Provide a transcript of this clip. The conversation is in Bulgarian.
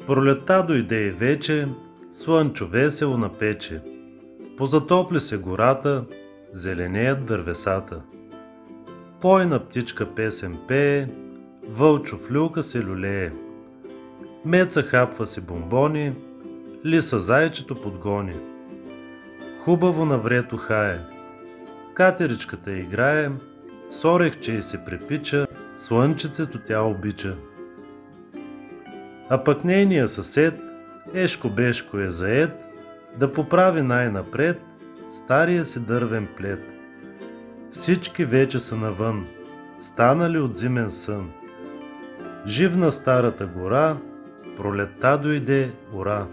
Пролетта дойде и вече, слънчо весело напече. Позатопли се гората, зеленеят дървесата. Пойна птичка песен пее, вълчо в люлка се люлее. Меца хапва си бомбони, лиса зайчето подгони. Хубаво наврето хае, катеричката играе, с орехче й се препича, слънчецето тя обича. А пък нейния съсед, ешко-бешко е заед, да поправи най-напред стария си дървен плет. Всички вече са навън, станали от зимен сън. Живна старата гора, пролетта дойде, ура!